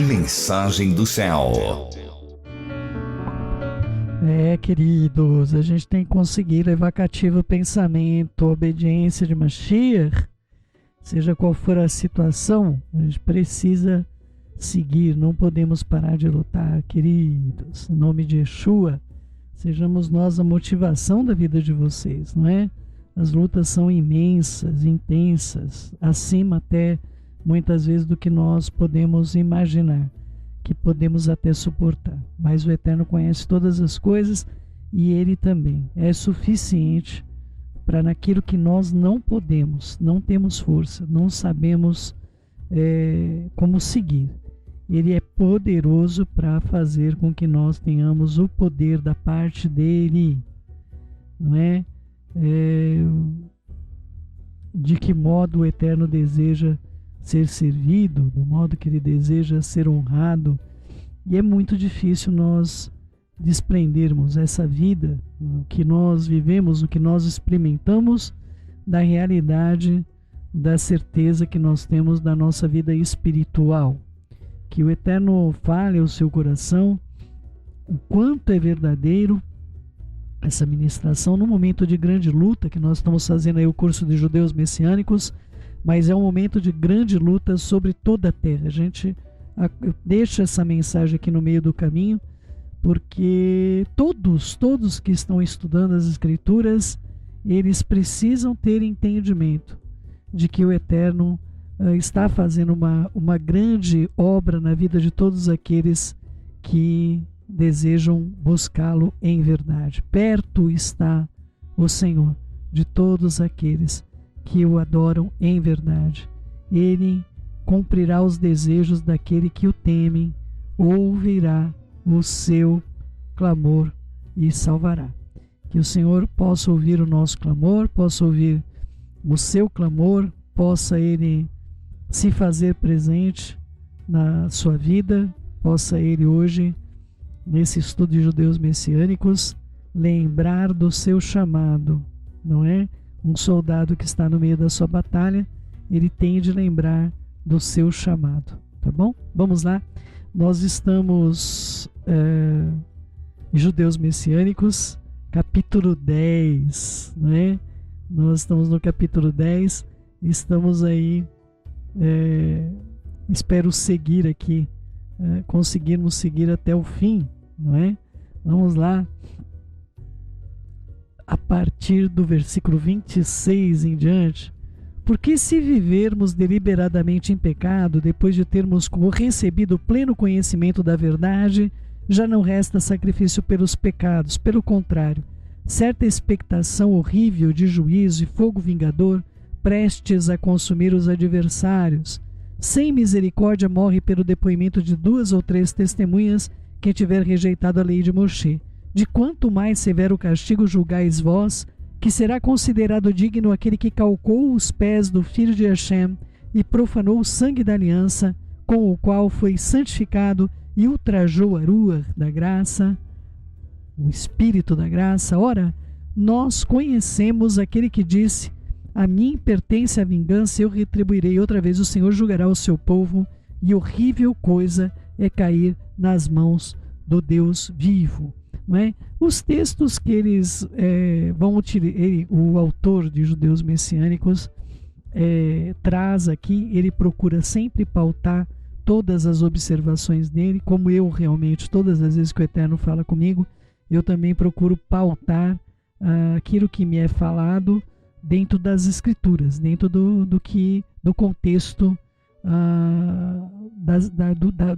Mensagem do céu. Queridos, a gente tem que conseguir levar cativo o pensamento, a obediência de Mashiach, seja qual for a situação, a gente precisa seguir, não podemos parar de lutar, queridos. Em nome de Yeshua, sejamos nós a motivação da vida de vocês, não é? As lutas são imensas, intensas, acima até muitas vezes do que nós podemos imaginar, que podemos até suportar. Mas o Eterno conhece todas as coisas e Ele também é suficiente para naquilo que nós não podemos, não temos força, não sabemos como seguir. Ele é poderoso para fazer com que nós tenhamos o poder da parte dele, não é? De que modo o Eterno deseja ser servido, do modo que ele deseja ser honrado, e é muito difícil nós desprendermos essa vida, o que nós vivemos, o que nós experimentamos, da realidade, da certeza que nós temos da nossa vida espiritual. Que o Eterno fale ao seu coração o quanto é verdadeiro essa ministração no momento de grande luta, que nós estamos fazendo aí o curso de judeus messiânicos, mas é um momento de grande luta sobre toda a terra. A gente deixa essa mensagem aqui no meio do caminho, porque todos que estão estudando as Escrituras, eles precisam ter entendimento de que o Eterno está fazendo uma grande obra na vida de todos aqueles que desejam buscá-lo em verdade. Perto está o Senhor de todos aqueles que o adoram em verdade. Ele cumprirá os desejos daquele que o temem, ouvirá o seu clamor e salvará. Que o Senhor possa ouvir o nosso clamor, possa ouvir o seu clamor, possa Ele se fazer presente na sua vida, possa Ele hoje, nesse estudo de judeus messiânicos, lembrar do seu chamado, não é? Um soldado que está no meio da sua batalha, ele tem de lembrar do seu chamado, tá bom? Vamos lá, nós estamos em Judeus Messiânicos, capítulo 10, não é? Nós estamos no capítulo 10, estamos aí, espero seguir aqui, conseguirmos seguir até o fim, não é? Vamos lá. A partir do versículo 26 em diante, porque se vivermos deliberadamente em pecado, depois de termos recebido o pleno conhecimento da verdade, já não resta sacrifício pelos pecados, pelo contrário, certa expectação horrível de juízo e fogo vingador, prestes a consumir os adversários. Sem misericórdia morre pelo depoimento de 2 ou 3 testemunhas quem tiver rejeitado a lei de Moshe. De quanto mais severo castigo julgais vós, que será considerado digno aquele que calcou os pés do filho de Hashem e profanou o sangue da aliança, com o qual foi santificado e ultrajou a Ruach da graça, o Espírito da graça. Ora, nós conhecemos aquele que disse: a mim pertence a vingança, eu retribuirei. Outra vez o Senhor julgará o seu povo, e horrível coisa é cair nas mãos do Deus vivo. Não é? Os textos que eles vão utilizar, o autor de Judeus Messiânicos traz aqui, ele procura sempre pautar todas as observações dele, como eu realmente, todas as vezes que o Eterno fala comigo, eu também procuro pautar aquilo que me é falado dentro das Escrituras, dentro do contexto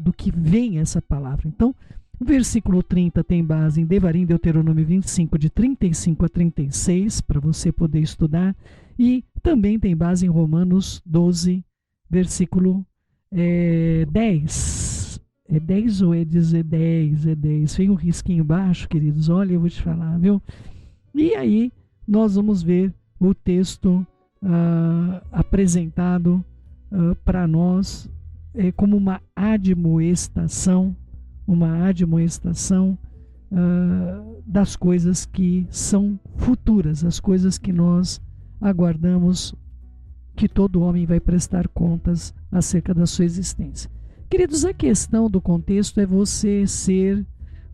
do que vem essa palavra. Então, o versículo 30 tem base em Devarim, Deuteronômio 25, de 35 a 36, para você poder estudar, e também tem base em Romanos 12, versículo 10. É 10 ou é 10? É 10. Vem um risquinho baixo, queridos, olha, eu vou te falar, viu? E aí, nós vamos ver o texto apresentado para nós como uma admoestação, das coisas que são futuras, as coisas que nós aguardamos que todo homem vai prestar contas acerca da sua existência. Queridos, a questão do contexto é você ser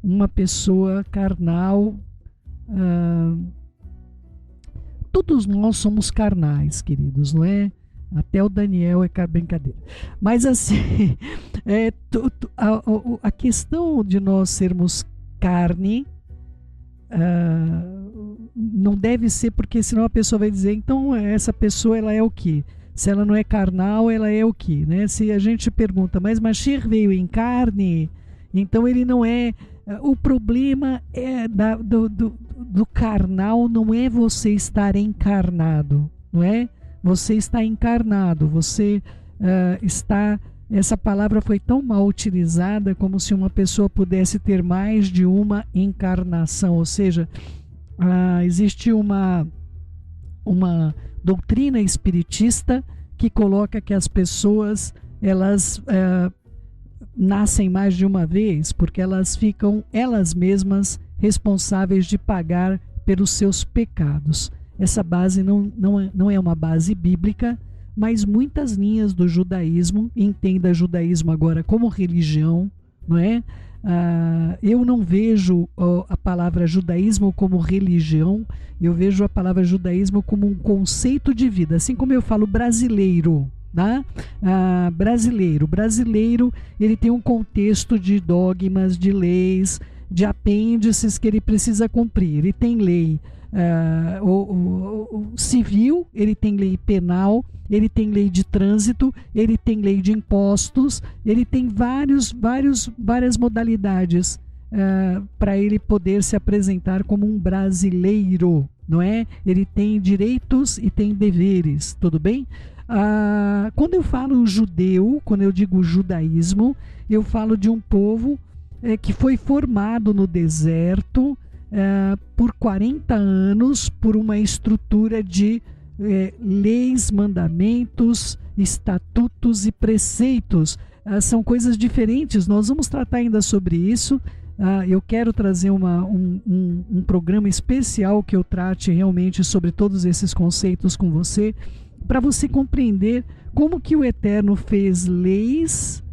uma pessoa carnal. Todos nós somos carnais, queridos, não é? Até o Daniel é brincadeira. Mas assim, a questão de nós sermos carne não deve ser, porque senão a pessoa vai dizer, então essa pessoa ela é o quê? Se ela não é carnal, ela é o quê? Né? Se a gente pergunta, mas Mashiach veio em carne, então ele não é... O problema é do carnal não é você estar encarnado, não é? Você está encarnado, você está... Essa palavra foi tão mal utilizada como se uma pessoa pudesse ter mais de uma encarnação, ou seja, existe uma doutrina espiritista que coloca que as pessoas elas nascem mais de uma vez porque elas ficam elas mesmas responsáveis de pagar pelos seus pecados. Essa base não é uma base bíblica, mas muitas linhas do judaísmo, entenda judaísmo agora como religião, não é? Eu não vejo a palavra judaísmo como religião, eu vejo a palavra judaísmo como um conceito de vida, assim como eu falo brasileiro, tá? Brasileiro, ele tem um contexto de dogmas, de leis, de apêndices que ele precisa cumprir. Ele tem lei civil, ele tem lei penal, ele tem lei de trânsito, ele tem lei de impostos, ele tem várias modalidades para ele poder se apresentar como um brasileiro, não é? Ele tem direitos e tem deveres, tudo bem? Quando eu falo judeu, quando eu digo judaísmo, eu falo de um povo que foi formado no deserto por 40 anos por uma estrutura de leis, mandamentos, estatutos e preceitos. São coisas diferentes, nós vamos tratar ainda sobre isso. Eu quero trazer um programa especial que eu trate realmente sobre todos esses conceitos com você, para você compreender como que o Eterno fez leis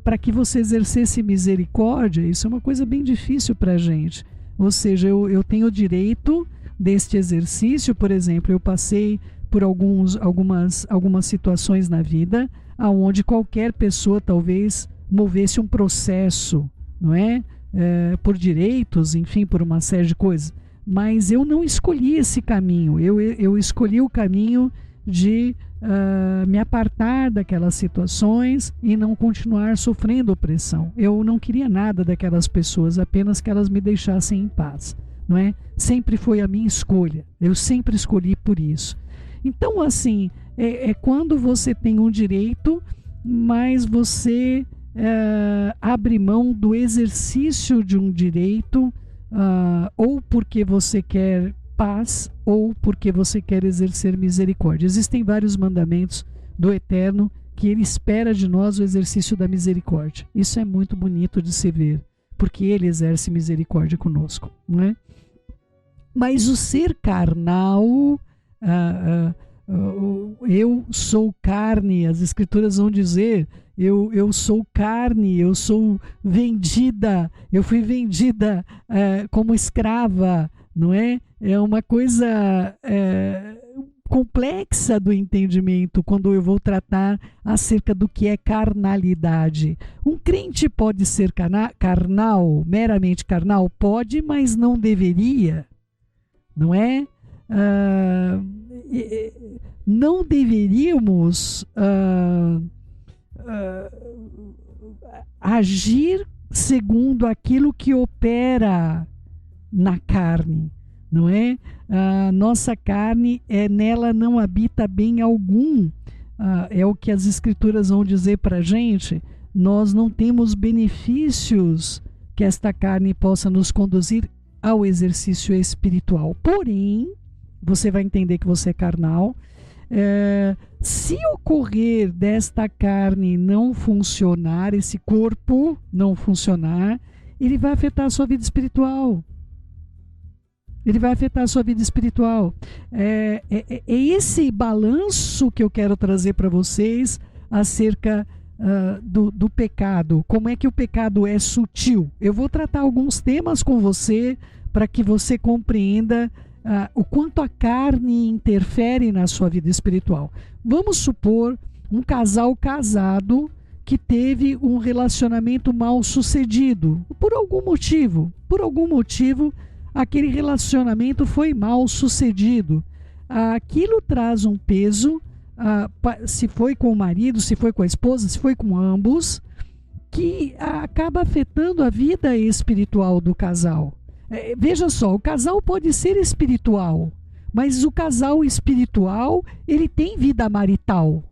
para que você exercesse misericórdia. Isso é uma coisa bem difícil para a gente. Ou seja, eu tenho o direito deste exercício. Por exemplo, eu passei por algumas situações na vida onde qualquer pessoa talvez movesse um processo, não é? Por direitos, enfim, por uma série de coisas. Mas eu não escolhi esse caminho, eu escolhi o caminho de me apartar daquelas situações e não continuar sofrendo opressão. Eu não queria nada daquelas pessoas, apenas que elas me deixassem em paz, não é? Sempre foi a minha escolha, eu sempre escolhi por isso. Então, assim, quando você tem um direito, mas você abre mão do exercício de um direito, ou porque você quer paz, ou porque você quer exercer misericórdia. Existem vários mandamentos do Eterno que ele espera de nós o exercício da misericórdia. Isso é muito bonito de se ver, porque ele exerce misericórdia conosco, não é? Mas o ser carnal, eu sou carne, as escrituras vão dizer, eu sou carne, eu sou vendida, eu fui vendida como escrava, não é? É uma coisa complexa do entendimento quando eu vou tratar acerca do que é carnalidade. Um crente pode ser carnal, meramente carnal? Pode, mas não deveria, não é? Não deveríamos agir segundo aquilo que opera na carne, não é? Nossa carne nela não habita bem algum, é o que as escrituras vão dizer para a gente. Nós não temos benefícios que esta carne possa nos conduzir ao exercício espiritual. Porém, você vai entender que você é carnal. Se ocorrer desta carne não funcionar, esse corpo não funcionar, ele vai afetar a sua vida espiritual. ele vai afetar a sua vida espiritual. É esse balanço que eu quero trazer para vocês acerca do pecado. Como é que o pecado é sutil? Eu vou tratar alguns temas com você para que você compreenda o quanto a carne interfere na sua vida espiritual. Vamos supor um casal casado que teve um relacionamento mal sucedido. Por algum motivo, aquele relacionamento foi mal sucedido. Aquilo traz um peso, se foi com o marido, se foi com a esposa, se foi com ambos, que acaba afetando a vida espiritual do casal. Veja só, o casal pode ser espiritual, mas o casal espiritual, ele tem vida marital.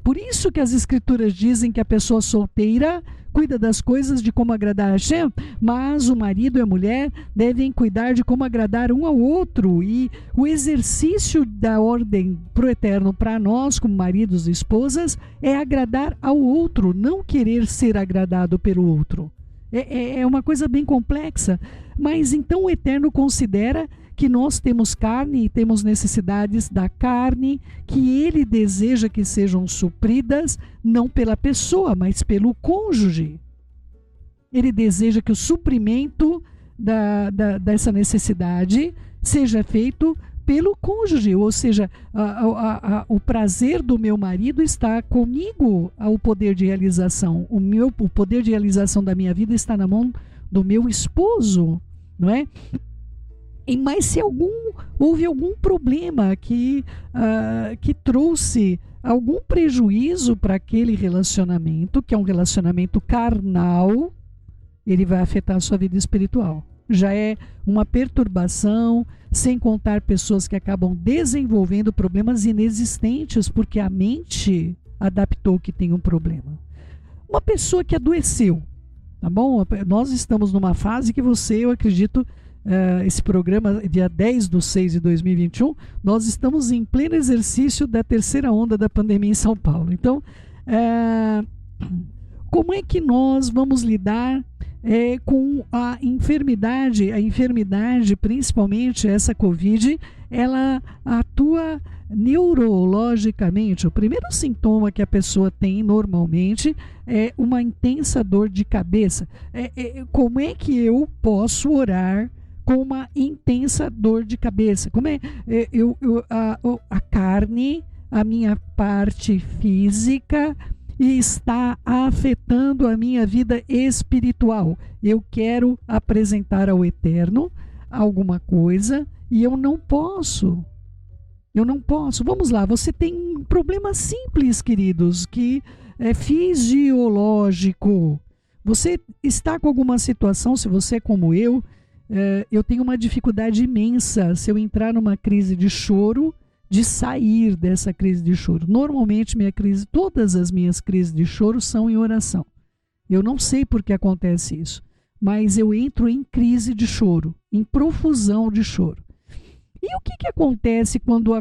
Por isso que as escrituras dizem que a pessoa solteira cuida das coisas de como agradar a Hashem, mas o marido e a mulher devem cuidar de como agradar um ao outro. E o exercício da ordem pro eterno para nós, como maridos e esposas, é agradar ao outro, não querer ser agradado pelo outro. É uma coisa bem complexa, mas então o Eterno considera que nós temos carne e temos necessidades da carne que ele deseja que sejam supridas, não pela pessoa, mas pelo cônjuge. Ele deseja que o suprimento dessa necessidade seja feito pelo cônjuge, ou seja, o prazer do meu marido está comigo, o poder de realização. O poder de realização da minha vida está na mão do meu esposo, não é? Mas se houve algum problema que trouxe algum prejuízo para aquele relacionamento, que é um relacionamento carnal, ele vai afetar a sua vida espiritual. Já é uma perturbação, sem contar pessoas que acabam desenvolvendo problemas inexistentes, porque a mente adaptou que tem um problema. Uma pessoa que adoeceu, tá bom? Nós estamos numa fase que eu acredito, esse programa, dia 10/6/2021, nós estamos em pleno exercício da terceira onda da pandemia em São Paulo. Então, como é que nós vamos lidar com a enfermidade? A enfermidade, principalmente essa Covid, ela atua neurologicamente. O primeiro sintoma que a pessoa tem normalmente é uma intensa dor de cabeça. Como é que eu posso orar com uma intensa dor de cabeça? Como a carne, a minha parte física, está afetando a minha vida espiritual. Eu quero apresentar ao Eterno alguma coisa e eu não posso. Vamos lá, você tem um problema simples, queridos, que é fisiológico. Você está com alguma situação, se você é como eu tenho uma dificuldade imensa, se eu entrar numa crise de choro, de sair dessa crise de choro. Normalmente todas as minhas crises de choro são em oração. Eu não sei por que acontece isso, mas eu entro em crise de choro, em profusão de choro. E o que acontece quando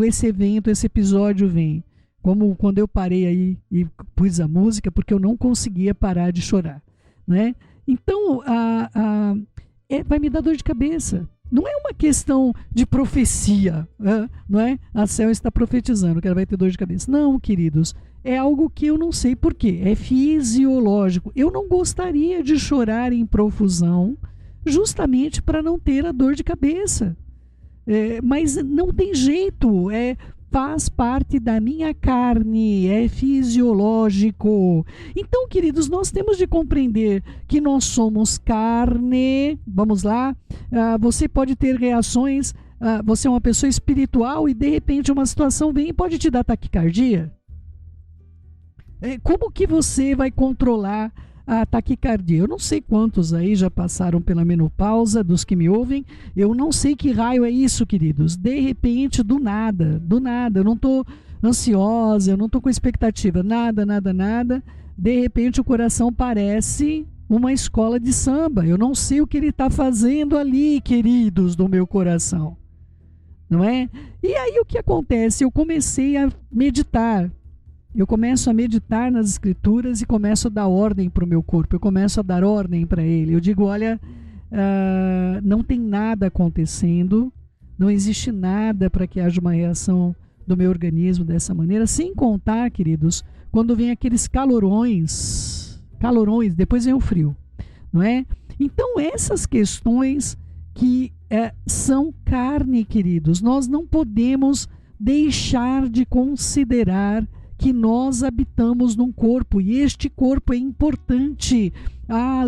esse evento, esse episódio vem? Como quando eu parei aí e pus a música, porque eu não conseguia parar de chorar, né? Então, vai me dar dor de cabeça. Não é uma questão de profecia, não é? A Céu está profetizando que ela vai ter dor de cabeça. Não, queridos, é algo que eu não sei por quê. É fisiológico. Eu não gostaria de chorar em profusão justamente para não ter a dor de cabeça. Mas não tem jeito, faz parte da minha carne, é fisiológico. Então, queridos, nós temos de compreender que nós somos carne. Vamos lá, você pode ter reações, você é uma pessoa espiritual e de repente uma situação vem e pode te dar taquicardia. Como que você vai controlar a taquicardia? Eu não sei quantos aí já passaram pela menopausa, dos que me ouvem. Eu não sei que raio é isso, queridos. De repente, do nada, eu não estou ansiosa, eu não estou com expectativa, nada. De repente o coração parece uma escola de samba. Eu não sei o que ele está fazendo ali, queridos do meu coração, não é? E aí o que acontece? Eu comecei a meditar. Eu começo a meditar nas escrituras e começo a dar ordem para o meu corpo. Eu começo a dar ordem para ele. Eu digo, olha, não tem nada acontecendo, não existe nada para que haja uma reação do meu organismo dessa maneira, sem contar, queridos, quando vem aqueles calorões, depois vem o frio, não é? Então essas questões que são carne, queridos, nós não podemos deixar de considerar que nós habitamos num corpo, e este corpo é importante.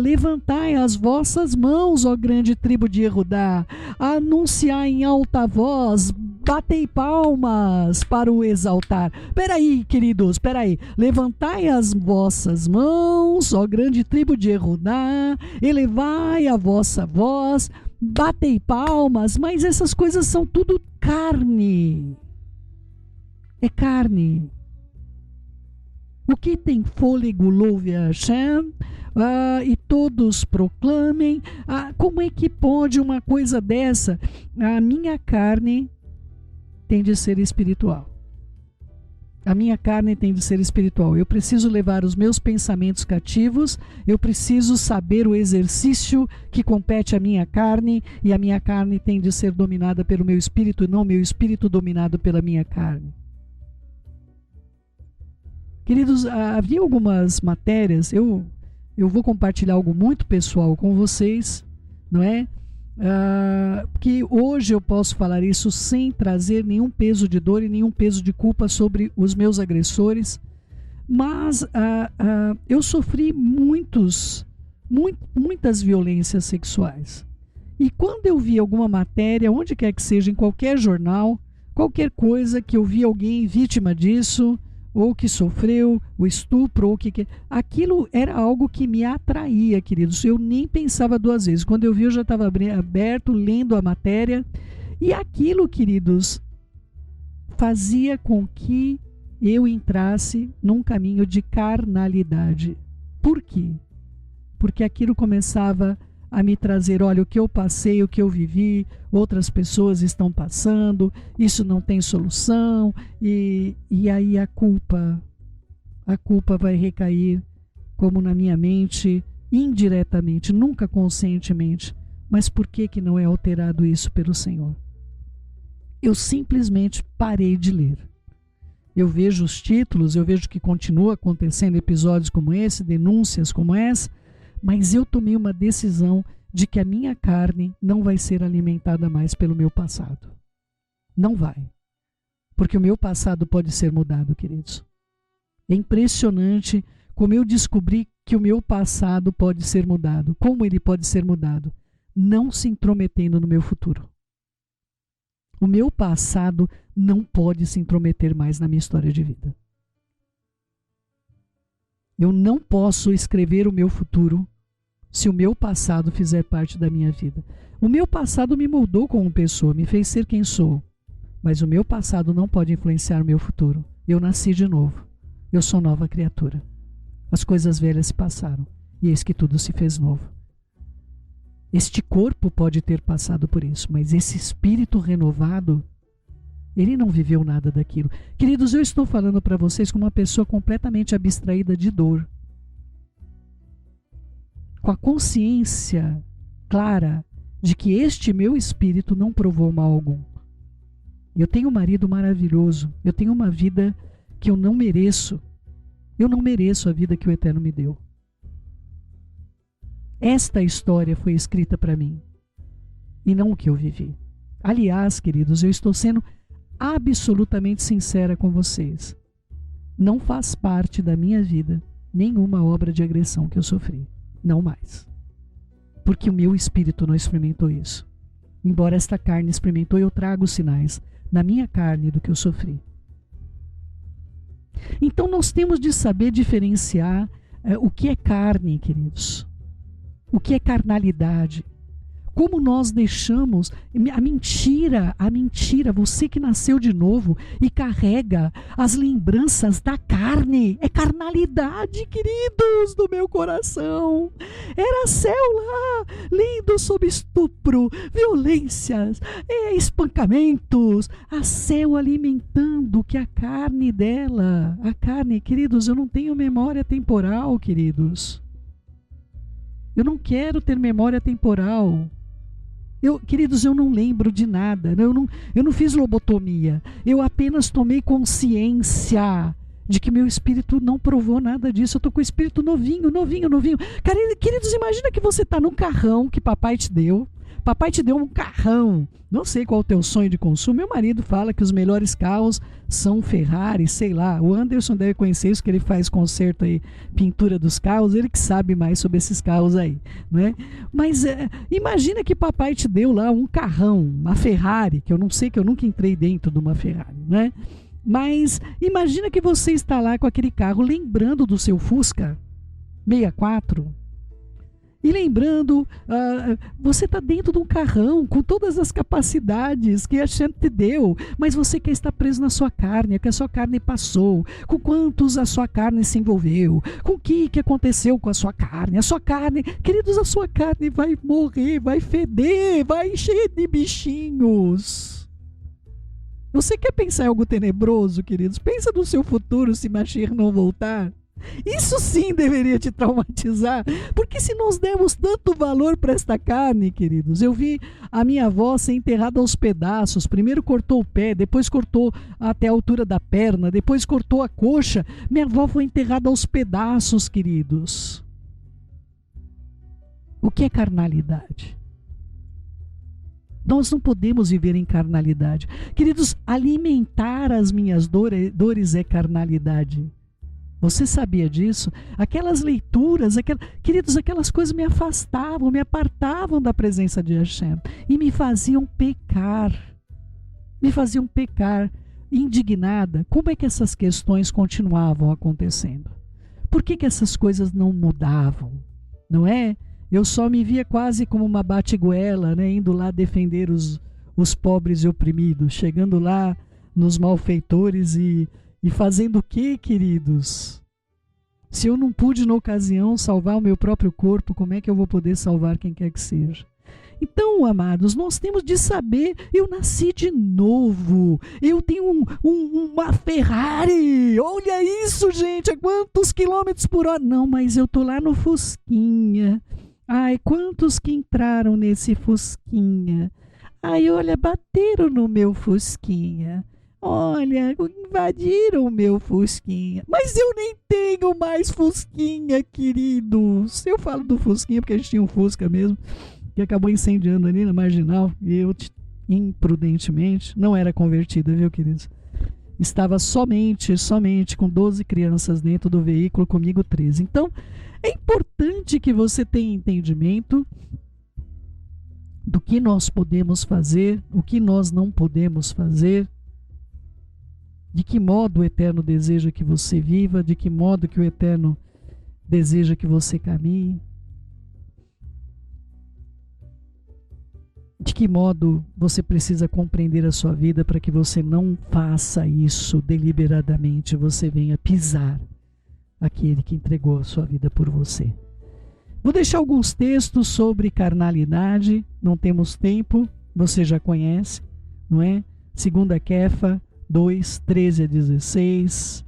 Levantai as vossas mãos, ó grande tribo de Judá, anunciai em alta voz, batei palmas para o exaltar. Peraí, queridos, peraí. Levantai as vossas mãos, ó grande tribo de Judá, elevai a vossa voz, batei palmas, mas essas coisas são tudo carne. É carne. O que tem fôlego, louve a Hashem, e todos proclamem. Como é que pode uma coisa dessa? A minha carne tem de ser espiritual. A minha carne tem de ser espiritual. Eu preciso levar os meus pensamentos cativos, eu preciso saber o exercício que compete à minha carne, e a minha carne tem de ser dominada pelo meu espírito, e não meu espírito dominado pela minha carne. Queridos, havia algumas matérias, eu vou compartilhar algo muito pessoal com vocês, não é? Que hoje eu posso falar isso sem trazer nenhum peso de dor e nenhum peso de culpa sobre os meus agressores, mas eu sofri muitas violências sexuais. E quando eu vi alguma matéria, onde quer que seja, em qualquer jornal, qualquer coisa que eu vi alguém vítima disso, ou que sofreu o estupro, ou aquilo era algo que me atraía, queridos. Eu nem pensava duas vezes. Quando eu vi, eu já estava aberto, lendo a matéria. E aquilo, queridos, fazia com que eu entrasse num caminho de carnalidade. Por quê? Porque aquilo começava a me trazer, olha, o que eu passei, o que eu vivi, outras pessoas estão passando, isso não tem solução, e aí a culpa vai recair como na minha mente, indiretamente, nunca conscientemente. Mas por que não é alterado isso pelo Senhor? Eu simplesmente parei de ler. Eu vejo os títulos, eu vejo que continua acontecendo episódios como esse, denúncias como essa, mas eu tomei uma decisão de que a minha carne não vai ser alimentada mais pelo meu passado. Não vai. Porque o meu passado pode ser mudado, queridos. É impressionante como eu descobri que o meu passado pode ser mudado. Como ele pode ser mudado? Não se intrometendo no meu futuro. O meu passado não pode se intrometer mais na minha história de vida. Eu não posso escrever o meu futuro se o meu passado fizer parte da minha vida. O meu passado me moldou como pessoa, me fez ser quem sou. Mas o meu passado não pode influenciar o meu futuro. Eu nasci de novo. Eu sou nova criatura. As coisas velhas se passaram, e eis que tudo se fez novo. Este corpo pode ter passado por isso, mas esse espírito renovado, ele não viveu nada daquilo. Queridos, eu estou falando para vocês como uma pessoa completamente abstraída de dor, com a consciência clara de que este meu espírito não provou mal algum. Eu tenho um marido maravilhoso, eu tenho uma vida que eu não mereço. Eu não mereço a vida que o Eterno me deu. Esta história foi escrita para mim, e não o que eu vivi. Aliás, queridos, eu estou sendo absolutamente sincera com vocês. Não faz parte da minha vida nenhuma obra de agressão que eu sofri. Não mais. Porque o meu espírito não experimentou isso. Embora esta carne experimentou, eu trago sinais na minha carne do que eu sofri. Então nós temos de saber diferenciar o que é carne, queridos. O que é carnalidade. Como nós deixamos a mentira, você que nasceu de novo e carrega as lembranças da carne, é carnalidade, queridos, do meu coração. Era céu lá, lindo sob estupro, violências, espancamentos, a céu alimentando que a carne dela, a carne, queridos, eu não tenho memória temporal, queridos. Eu não quero ter memória temporal. Queridos, eu não lembro de nada. Eu não fiz lobotomia. Eu apenas tomei consciência de que meu espírito não provou nada disso. Eu estou com o espírito novinho, novinho, novinho. Queridos, imagina que você está num carrão que papai te deu. Papai te deu um carrão. Não sei qual é o teu sonho de consumo. Meu marido fala que os melhores carros são Ferrari, sei lá. O Anderson deve conhecer isso, que ele faz conserto aí, pintura dos carros. Ele que sabe mais sobre esses carros aí, né? Mas imagina que papai te deu lá um carrão, uma Ferrari, que eu não sei, que eu nunca entrei dentro de uma Ferrari, né? Mas imagina que você está lá com aquele carro, lembrando do seu Fusca 64. E lembrando, você está dentro de um carrão com todas as capacidades que a gente te deu, mas você quer estar preso na sua carne, que a sua carne passou, com quantos a sua carne se envolveu, com o que aconteceu com a sua carne. A sua carne, queridos, a sua carne vai morrer, vai feder, vai encher de bichinhos. Você quer pensar em algo tenebroso, queridos? Pensa no seu futuro se Mashiach não voltar. Isso sim deveria te traumatizar, porque se nós demos tanto valor para esta carne, queridos, eu vi a minha avó ser enterrada aos pedaços. Primeiro cortou o pé, depois cortou até a altura da perna, depois cortou a coxa. Minha avó foi enterrada aos pedaços, queridos. O que é carnalidade? Nós não podemos viver em carnalidade, queridos. Alimentar as minhas dores é carnalidade. Você sabia disso? Aquelas leituras, queridos, aquelas coisas me afastavam, me apartavam da presença de Hashem e me faziam pecar. Me faziam pecar. Indignada, como é que essas questões continuavam acontecendo? Por que essas coisas não mudavam? Não é? Eu só me via quase como uma batiguela, né, indo lá defender os pobres e oprimidos, chegando lá nos malfeitores e fazendo o que, queridos? Se eu não pude na ocasião salvar o meu próprio corpo, como é que eu vou poder salvar quem quer que seja? Então, amados, nós temos de saber, eu nasci de novo, eu tenho uma Ferrari, olha isso, gente, a quantos quilômetros por hora? Não, mas eu tô lá no Fusquinha. Ai, quantos que entraram nesse Fusquinha? Ai, olha, bateram no meu Fusquinha. Olha, invadiram o meu Fusquinha. Mas eu nem tenho mais Fusquinha, queridos. Eu falo do Fusquinha porque a gente tinha um Fusca mesmo, que acabou incendiando ali na Marginal. E eu, imprudentemente, não era convertida, viu, queridos? Estava somente com 12 crianças dentro do veículo, comigo 13. Então, é importante que você tenha entendimento do que nós podemos fazer, o que nós não podemos fazer, de que modo o Eterno deseja que você viva, de que modo que o Eterno deseja que você caminhe, de que modo você precisa compreender a sua vida para que você não faça isso deliberadamente, você venha pisar aquele que entregou a sua vida por você. Vou deixar alguns textos sobre carnalidade, não temos tempo, você já conhece, não é? 2 Kefa 2, 13 a 16,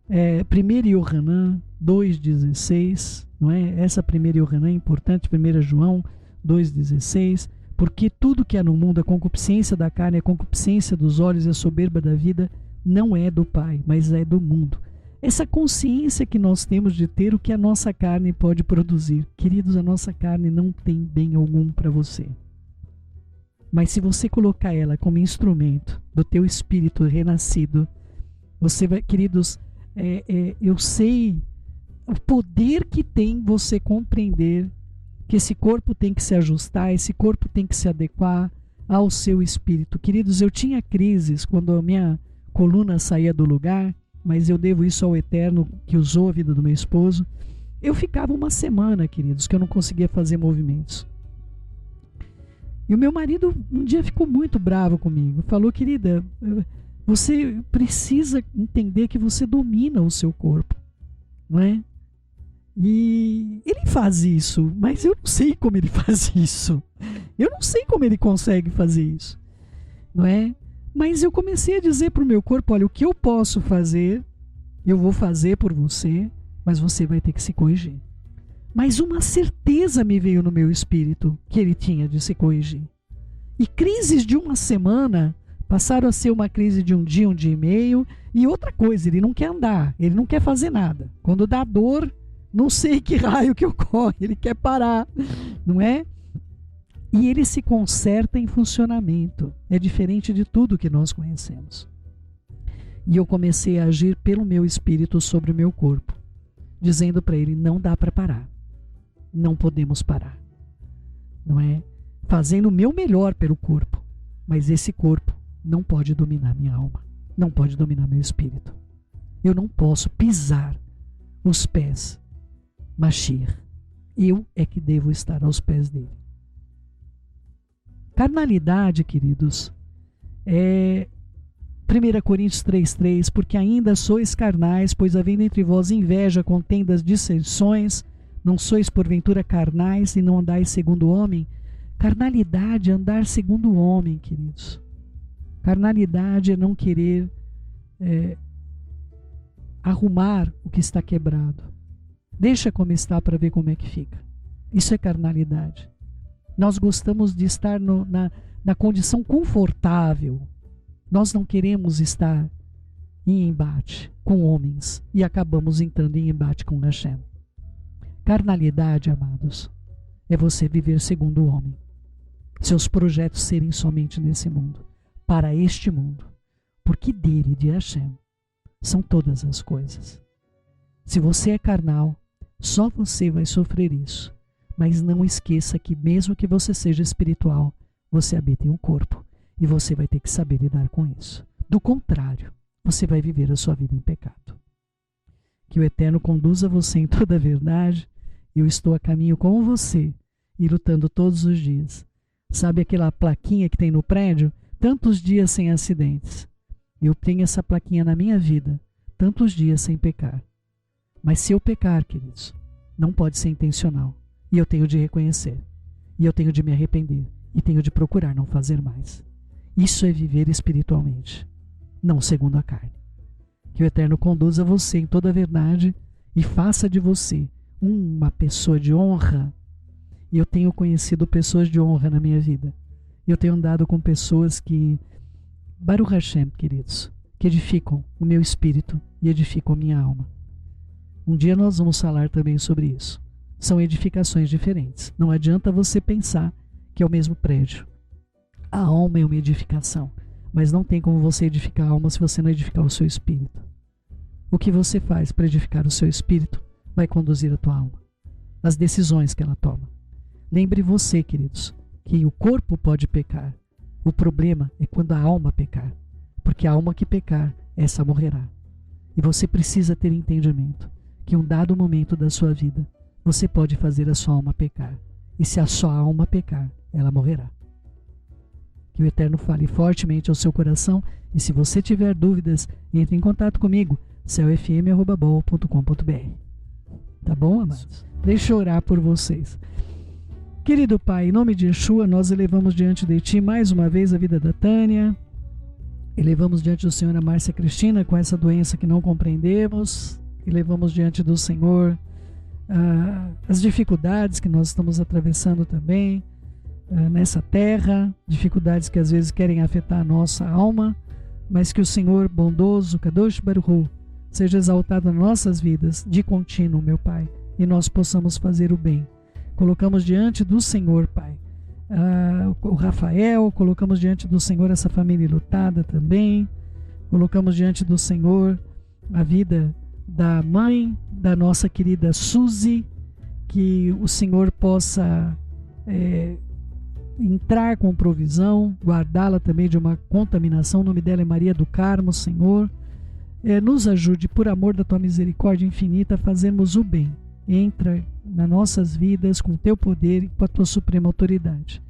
1 Yohanan 2,16, não é? Essa 1 Yohanan é importante, 1 João 2,16, porque tudo que há no mundo, a concupiscência da carne, a concupiscência dos olhos e a soberba da vida, não é do Pai, mas é do mundo. Essa consciência que nós temos de ter o que a nossa carne pode produzir. Queridos, a nossa carne não tem bem algum para você. Mas se você colocar ela como instrumento do teu espírito renascido, você vai, queridos, eu sei o poder que tem você compreender que esse corpo tem que se ajustar, esse corpo tem que se adequar ao seu espírito. Queridos, eu tinha crises quando a minha coluna saía do lugar, mas eu devo isso ao Eterno que usou a vida do meu esposo. Eu ficava uma semana, queridos, que eu não conseguia fazer movimentos. E o meu marido um dia ficou muito bravo comigo. Falou: querida, você precisa entender que você domina o seu corpo, não é? E ele faz isso, mas eu não sei como ele faz isso. Eu não sei como ele consegue fazer isso, não é? Mas eu comecei a dizer para o meu corpo: olha, o que eu posso fazer, eu vou fazer por você, mas você vai ter que se corrigir. Mas uma certeza me veio no meu espírito que ele tinha de se corrigir. E crises de uma semana passaram a ser uma crise de um dia e meio. E outra coisa, ele não quer andar, ele não quer fazer nada. Quando dá dor, não sei que raio que ocorre, ele quer parar, não é? E ele se conserta em funcionamento. É diferente de tudo que nós conhecemos. E eu comecei a agir pelo meu espírito sobre o meu corpo, dizendo para ele, não dá para parar. Não podemos parar. Não é? Fazendo o meu melhor pelo corpo. Mas esse corpo não pode dominar minha alma. Não pode dominar meu espírito. Eu não posso pisar os pés Mashiach. Eu é que devo estar aos pés dele. Carnalidade, queridos, é 1 Coríntios 3,3, porque ainda sois carnais, pois havendo entre vós inveja, contendas, dissensões, não sois porventura carnais e não andais segundo o homem. Carnalidade é andar segundo o homem, queridos. Carnalidade é não querer arrumar o que está quebrado. Deixa como está para ver como é que fica. Isso é carnalidade. Nós gostamos de estar na condição confortável. Nós não queremos estar em embate com homens e acabamos entrando em embate com Hashem. Carnalidade, amados, é você viver segundo o homem. Seus projetos serem somente nesse mundo, para este mundo, porque dele, de Hashem, são todas as coisas. Se você é carnal, só você vai sofrer isso. Mas não esqueça que mesmo que você seja espiritual, você habita em um corpo e você vai ter que saber lidar com isso. Do contrário, você vai viver a sua vida em pecado. Que o Eterno conduza você em toda a verdade. Eu estou a caminho com você e lutando todos os dias. Sabe aquela plaquinha que tem no prédio? Tantos dias sem acidentes. Eu tenho essa plaquinha na minha vida. Tantos dias sem pecar. Mas se eu pecar, queridos, não pode ser intencional. E eu tenho de reconhecer. E eu tenho de me arrepender. E tenho de procurar não fazer mais. Isso é viver espiritualmente, não segundo a carne. Que o Eterno conduza você em toda a verdade e faça de você uma pessoa de honra. E eu tenho conhecido pessoas de honra na minha vida. Eu tenho andado com pessoas que, Baruch Hashem, queridos, que edificam o meu espírito e edificam a minha alma. Um dia nós vamos falar também sobre isso. São edificações diferentes. Não adianta você pensar que é o mesmo prédio. A alma é uma edificação, mas não tem como você edificar a alma se você não edificar o seu espírito. O que você faz para edificar o seu espírito vai conduzir a tua alma, as decisões que ela toma. Lembre você, queridos, que o corpo pode pecar. O problema é quando a alma pecar, porque a alma que pecar, essa morrerá. E você precisa ter entendimento que em um dado momento da sua vida, você pode fazer a sua alma pecar. E se a sua alma pecar, ela morrerá. Que o Eterno fale fortemente ao seu coração. E se você tiver dúvidas, entre em contato comigo, celfm@bol.com.br. Tá bom, amados? Deixa eu orar por vocês. Querido Pai, em nome de Yeshua, nós elevamos diante de Ti mais uma vez a vida da Tânia. Elevamos diante do Senhor a Márcia Cristina com essa doença que não compreendemos. Elevamos diante do Senhor as dificuldades que nós estamos atravessando também nessa terra, dificuldades que às vezes querem afetar a nossa alma, mas que o Senhor bondoso, Kadosh Baruch Hu, seja exaltado nas nossas vidas de contínuo, meu Pai, e nós possamos fazer o bem. Colocamos diante do Senhor, Pai, o Rafael, colocamos diante do Senhor essa família lutada também, colocamos diante do Senhor a vida da mãe da nossa querida Suzy, que o Senhor possa entrar com provisão, guardá-la também de uma contaminação. O nome dela é Maria do Carmo, Senhor. Nos ajude, por amor da Tua misericórdia infinita, a fazermos o bem. Entra nas nossas vidas com o Teu poder e com a Tua suprema autoridade.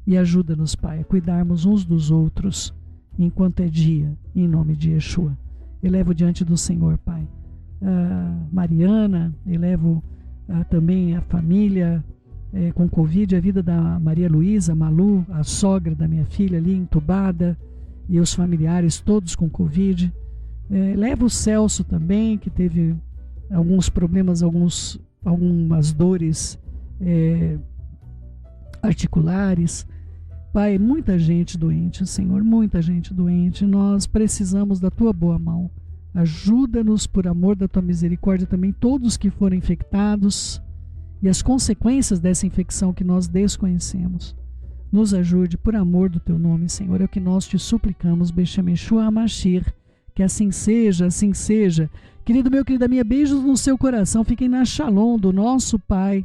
E ajuda-nos, Pai, a cuidarmos uns dos outros enquanto é dia, em nome de Yeshua. Elevo diante do Senhor, Pai, Mariana, elevo também a família com Covid, a vida da Maria Luísa, Malu, a sogra da minha filha ali entubada, e os familiares todos com Covid. Levo o Celso também, que teve alguns problemas, alguns algumas dores articulares. Pai, muita gente doente, Senhor, muita gente doente. Nós precisamos da tua boa mão. Ajuda-nos por amor da tua misericórdia também, todos que foram infectados e as consequências dessa infecção que nós desconhecemos. Nos ajude por amor do teu nome, Senhor, é o que nós te suplicamos, Beshem Yeshua HaMashiach, que assim seja, assim seja. Querido meu, querida minha, beijos no seu coração, fiquem na Shalom do nosso Pai.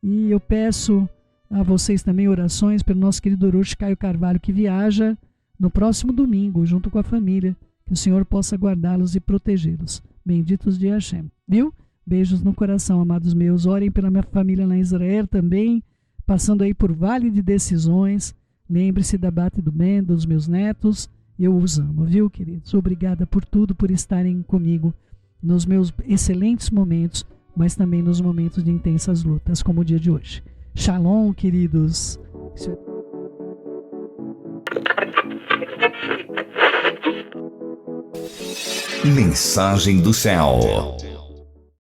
E eu peço a vocês também orações pelo nosso querido Orochi Caio Carvalho, que viaja no próximo domingo, junto com a família. Que o Senhor possa guardá-los e protegê-los. Benditos de Hashem. Viu? Beijos no coração, amados meus. Orem pela minha família lá em Israel também, passando aí por vale de decisões. Lembre-se da Bate do Ben, dos meus netos. Eu os amo, viu, queridos? Obrigada por tudo, por estarem comigo nos meus excelentes momentos, mas também nos momentos de intensas lutas, como o dia de hoje. Shalom, queridos. Mensagem do céu.